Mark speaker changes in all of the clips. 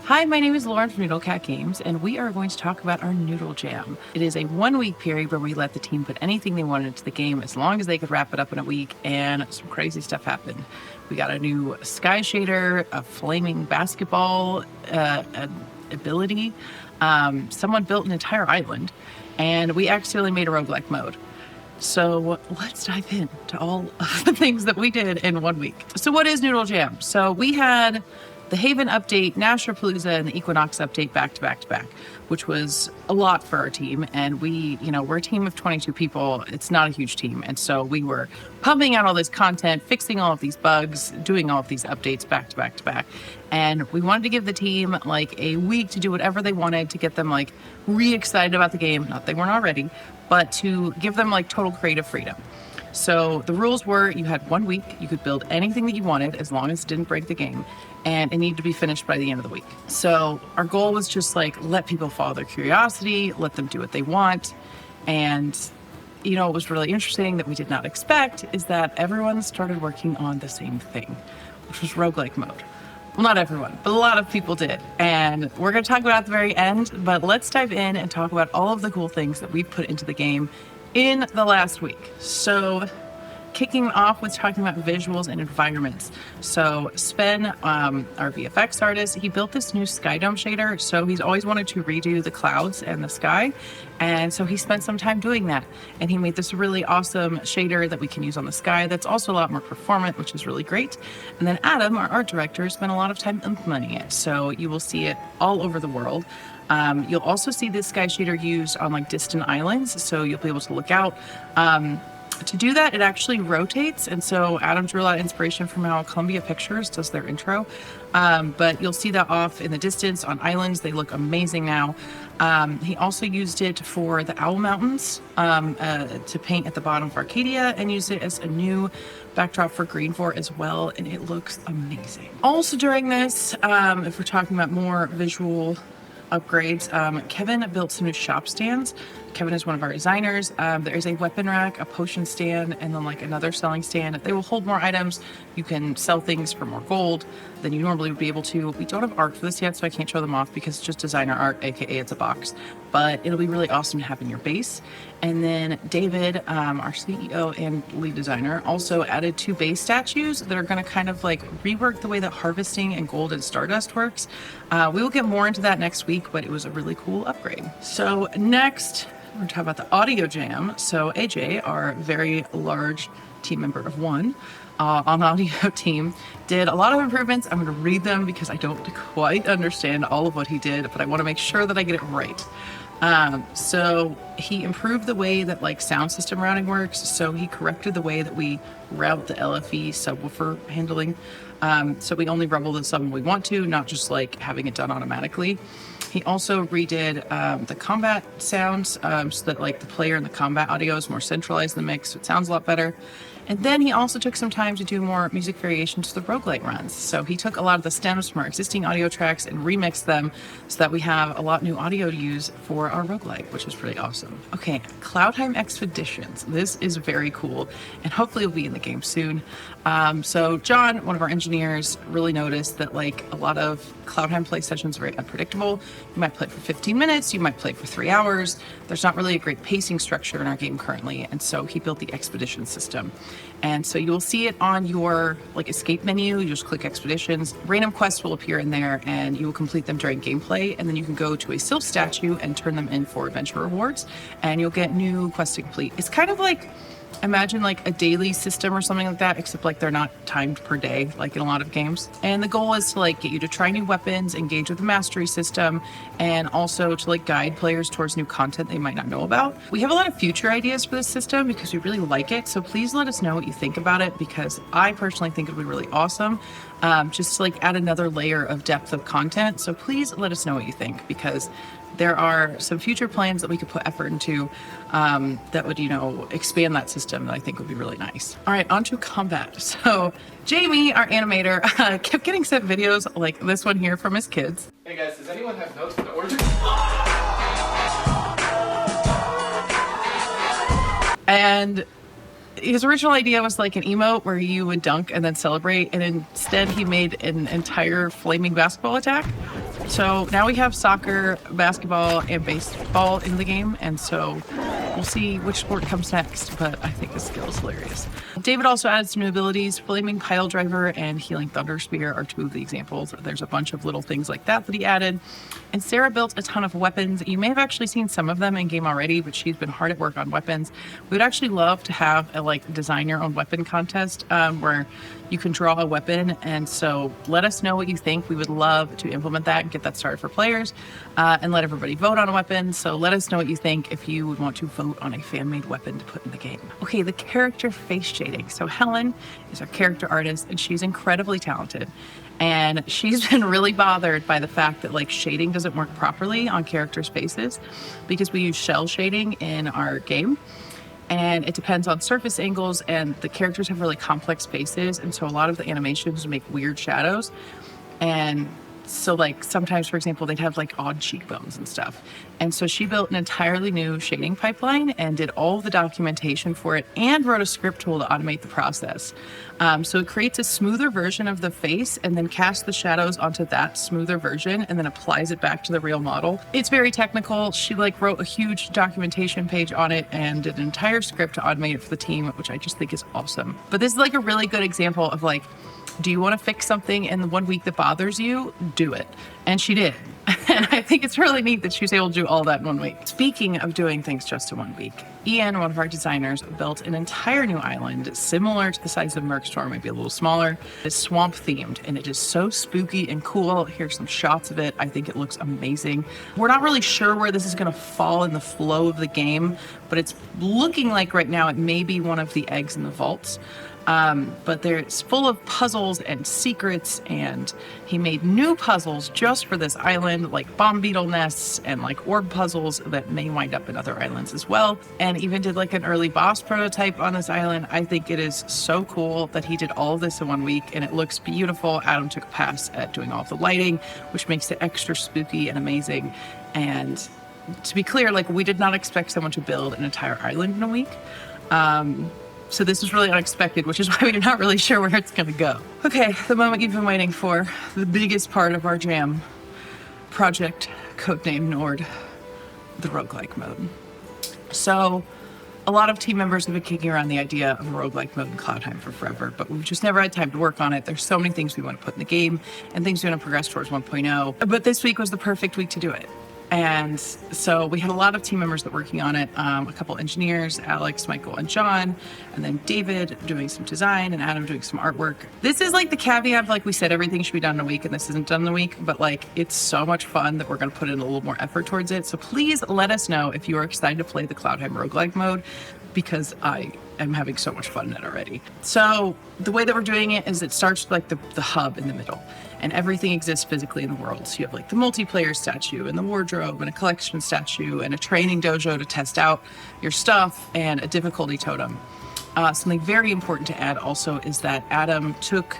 Speaker 1: Hi, my name is Lauren from Noodle Cat Games, and we are going to talk about our Noodle Jam. It is a 1-week period where we let the team put anything they wanted into the game as long as they could wrap it up in a week, and some crazy stuff happened. We got a new sky shader, a flaming basketball ability, someone built an entire island, and we accidentally made a roguelike mode. So let's dive into all of the things that we did in 1 week. So what is Noodle Jam? So we had the Haven update, Nashorpalooza, and the Equinox update back to back to back, which was a lot for our team. And we're a team of 22 people. It's not a huge team. And so we were pumping out all this content, fixing all of these bugs, doing all of these updates back to back to back. And we wanted to give the team like a week to do whatever they wanted to get them like re-excited about the game. Not they weren't already, but to give them like total creative freedom. So the rules were you had 1 week, you could build anything that you wanted as long as it didn't break the game, and it needed to be finished by the end of the week. So our goal was just like let people follow their curiosity, let them do what they want. And what was really interesting that we did not expect is that everyone started working on the same thing, which was roguelike mode. Well, not everyone, but a lot of people did. And we're going to talk about it at the very end, but let's dive in and talk about all of the cool things that we've put into the game in the last week. So kicking off with talking about visuals and environments. So Sven, our VFX artist, he built this new sky dome shader. So he's always wanted to redo the clouds and the sky. And so he spent some time doing that. And he made this really awesome shader that we can use on the sky that's also a lot more performant, which is really great. And then Adam, our art director, spent a lot of time implementing it. So you will see it all over the world. You'll also see this sky shader used on like distant islands. So you'll be able to look out. To do that, it actually rotates. And so Adam drew a lot of inspiration from how Columbia Pictures does their intro. But you'll see that off in the distance on islands. They look amazing now. He also used it for the Owl Mountains to paint at the bottom of Arcadia and used it as a new backdrop for Greenfort as well. And it looks amazing. Also during this, if we're talking about more visual upgrades, Kevin built some new shop stands. Kevin is one of our designers. There is a weapon rack, a potion stand, and then like another selling stand. They will hold more items. You can sell things for more gold than you normally would be able to. We don't have art for this yet, so I can't show them off because it's just designer art, aka it's a box. But it'll be really awesome to have in your base. And then David, our CEO and lead designer, also added 2 base statues that are going to kind of like rework the way that harvesting and gold and stardust works. We will get more into that next week, but it was a really cool upgrade. So next, we're going to talk about the audio jam. So AJ, our very large team member of 1 on the audio team, did a lot of improvements. I'm going to read them because I don't quite understand all of what he did, but I want to make sure that I get it right. So he improved the way that like sound system routing works. So he corrected the way that we route the LFE subwoofer handling. So we only rumble the sub when we want to, not just like having it done automatically. He also redid the combat sounds so that like the player and the combat audio is more centralized in the mix, so it sounds a lot better. And then he also took some time to do more music variations to the roguelite runs. So he took a lot of the stems from our existing audio tracks and remixed them so that we have a lot new audio to use for our roguelite, which is really awesome. Okay, Cloudheim Expeditions. This is very cool, and hopefully it'll be in the game soon. So John, one of our engineers, really noticed that like a lot of Cloudheim play sessions are very unpredictable. You might play for 15 minutes, you might play for 3 hours. There's not really a great pacing structure in our game currently, and so he built the expedition system. And so you will see it on your like escape menu. You just click expeditions. Random quests will appear in there, and you will complete them during gameplay. And then you can go to a Sylph statue and turn them in for adventure rewards, and you'll get new quests to complete. It's kind of like, imagine like a daily system or something like that, except like they're not timed per day like in a lot of games. And the goal is to like get you to try new weapons, engage with the mastery system, and also to like guide players towards new content they might not know about. We have a lot of future ideas for this system because we really like it, so please let us know what you think about it, because I personally think it would be really awesome just to like add another layer of depth of content. So please let us know what you think, because there are some future plans that we could put effort into that would, expand that system that I think would be really nice. All right, on to combat. So Jamie, our animator, kept getting sent videos like this one here from his kids.
Speaker 2: Hey guys, does anyone have notes for the origin?
Speaker 1: And his original idea was like an emote where you would dunk and then celebrate, and instead he made an entire flaming basketball attack. So now we have soccer, basketball, and baseball in the game, and so we'll see which sport comes next, but I think his skill is hilarious. David also added some new abilities. Flaming Pile Driver and Healing Thunder Spear are two of the examples. There's a bunch of little things like that he added. And Sarah built a ton of weapons. You may have actually seen some of them in game already, but she's been hard at work on weapons. We would actually love to have a design your own weapon contest where you can draw a weapon, and so let us know what you think. We would love to implement that and get that started for players and let everybody vote on a weapon. So let us know what you think if you would want to vote on a fan-made weapon to put in the game. Okay, the character face shading. So Helen is our character artist, and she's incredibly talented. And she's been really bothered by the fact that shading doesn't work properly on characters' faces because we use shell shading in our game. And it depends on surface angles, and the characters have really complex faces, and so a lot of the animations make weird shadows. And so sometimes, for example, they'd have odd cheekbones and stuff. And so she built an entirely new shading pipeline and did all the documentation for it and wrote a script tool to automate the process. So it creates a smoother version of the face and then casts the shadows onto that smoother version and then applies it back to the real model. It's very technical. She wrote a huge documentation page on it and did an entire script to automate it for the team, which I just think is awesome. But this is a really good example of do you want to fix something in the 1 week that bothers you? Do it. And she did. And I think it's really neat that she was able to do all that in 1 week. Speaking of doing things just in 1 week, Ian, one of our designers, built an entire new island similar to the size of Merkstorm, maybe a little smaller. It's swamp themed, and it is so spooky and cool. Here's some shots of it. I think it looks amazing. We're not really sure where this is going to fall in the flow of the game, but it's looking like right now it may be one of the eggs in the vaults. But it's full of puzzles and secrets, and he made new puzzles just for this island, like bomb beetle nests and orb puzzles that may wind up in other islands as well, and even did an early boss prototype on this island. I think it is so cool that he did all of this in 1 week, and it looks beautiful. Adam took a pass at doing all the lighting, which makes it extra spooky and amazing. And to be clear, we did not expect someone to build an entire island in a week. So this was really unexpected, which is why we're not really sure where it's going to go. Okay, the moment you've been waiting for, the biggest part of our jam project, codenamed Nord, the roguelike mode. So a lot of team members have been kicking around the idea of a roguelike mode in Cloudheim for forever, but we've just never had time to work on it. There's so many things we want to put in the game and things we want to progress towards 1.0, but this week was the perfect week to do it. And so we had a lot of team members that were working on it, a couple engineers, Alex, Michael, and John, and then David doing some design and Adam doing some artwork. This is the caveat of we said everything should be done in a week and this isn't done in a week, but it's so much fun that we're going to put in a little more effort towards it. So please let us know if you are excited to play the Cloudheim roguelike mode, because I am having so much fun in it already. So the way that we're doing it is it starts with the hub in the middle, and everything exists physically in the world. So you have the multiplayer statue and the wardrobe and a collection statue and a training dojo to test out your stuff and a difficulty totem. Something very important to add also is that Adam took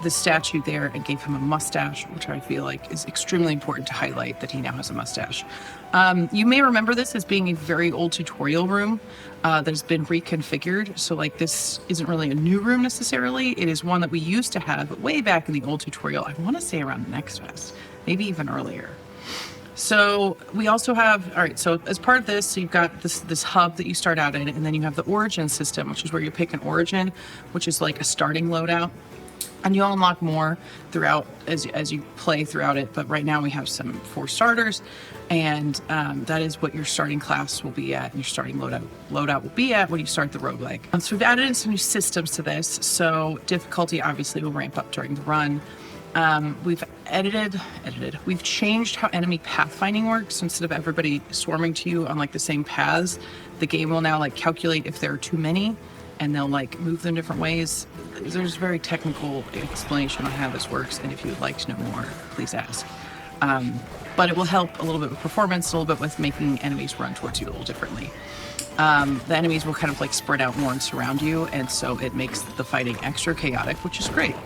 Speaker 1: the statue there and gave him a mustache, which I feel is extremely important to highlight that he now has a mustache. You may remember this as being a very old tutorial room that has been reconfigured. So this isn't really a new room necessarily. It is one that we used to have way back in the old tutorial. I want to say around Next Fest, maybe even earlier. So we also have, all right, so as part of this, so you've got this hub that you start out in, and then you have the origin system, which is where you pick an origin, which is a starting loadout. And you'll unlock more throughout as you play throughout it. But right now we have some 4 starters, and that is what your starting class will be at, and your starting loadout will be at when you start the roguelike. So we've added in some new systems to this. So difficulty obviously will ramp up during the run. We've we've changed how enemy pathfinding works. So instead of everybody swarming to you on the same paths, the game will now calculate if there are too many, and they'll move them different ways. There's a very technical explanation on how this works, and if you would like to know more, please ask. But it will help a little bit with performance, a little bit with making enemies run towards you a little differently. The enemies will kind of spread out more and surround you, and so it makes the fighting extra chaotic, which is great.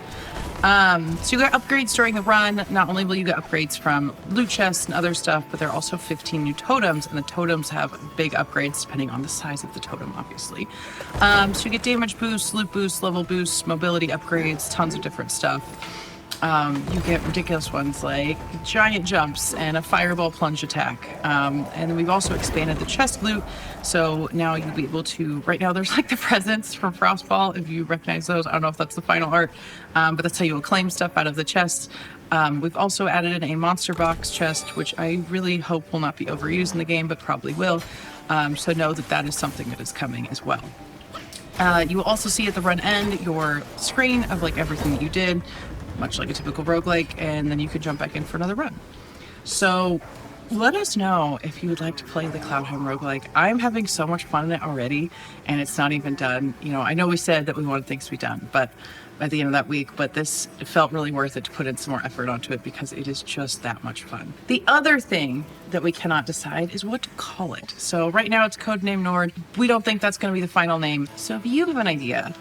Speaker 1: So you get upgrades during the run. Not only will you get upgrades from loot chests and other stuff, but there are also 15 new totems, and the totems have big upgrades depending on the size of the totem, obviously. So you get damage boosts, loot boosts, level boosts, mobility upgrades, tons of different stuff. You get ridiculous ones like giant jumps and a fireball plunge attack. And we've also expanded the chest loot. So now you'll be able to, right now there's like the presents from Frostball, if you recognize those. I don't know if that's the final art, but that's how you'll claim stuff out of the chest. We've also added in a monster box chest, which I really hope will not be overused in the game, but probably will. So know that that is something that is coming as well. You will also see at the run end your screen of like everything that you did, much like a typical roguelike, and then you can jump back in for another run. So let us know if you would like to play the Cloudheim roguelike. I'm having so much fun in it already, and it's not even done. You know, I know we said that we wanted things to be done, but at the end of that week, but this felt really worth it to put in some more effort onto it because it is just that much fun. The other thing that we cannot decide is what to call it. So right now it's codename Nord. We don't think that's going to be the final name. So if you have an idea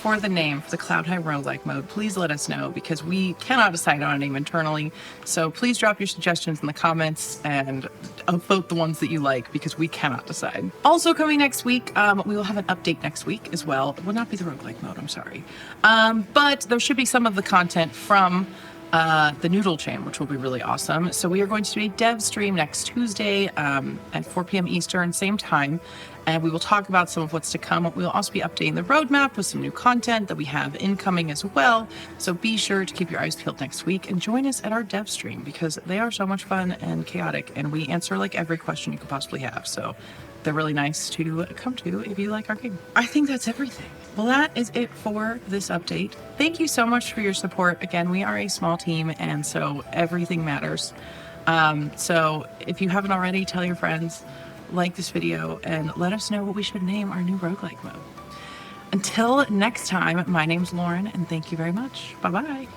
Speaker 1: for the name for the Cloudheim roguelike mode, please let us know because we cannot decide on a name internally. So please drop your suggestions in the comments and vote the ones that you like because we cannot decide. Also coming next week, we will have an update next week as well. It will not be the roguelike mode, I'm sorry. But there should be some of the content from the Noodle Jam, which will be really awesome. So we are going to do a dev stream next Tuesday at 4 p.m. Eastern, same time. And we will talk about some of what's to come. We will also be updating the roadmap with some new content that we have incoming as well. So be sure to keep your eyes peeled next week and join us at our dev stream because they are so much fun and chaotic. And we answer like every question you could possibly have. So they're really nice to come to if you like our game. I think that's everything. Well, that is it for this update. Thank you so much for your support. Again, we are a small team and so everything matters. So if you haven't already, tell your friends, like this video, and let us know what we should name our new roguelike mode. Until next time, my name's Lauren, and thank you very much. Bye-bye.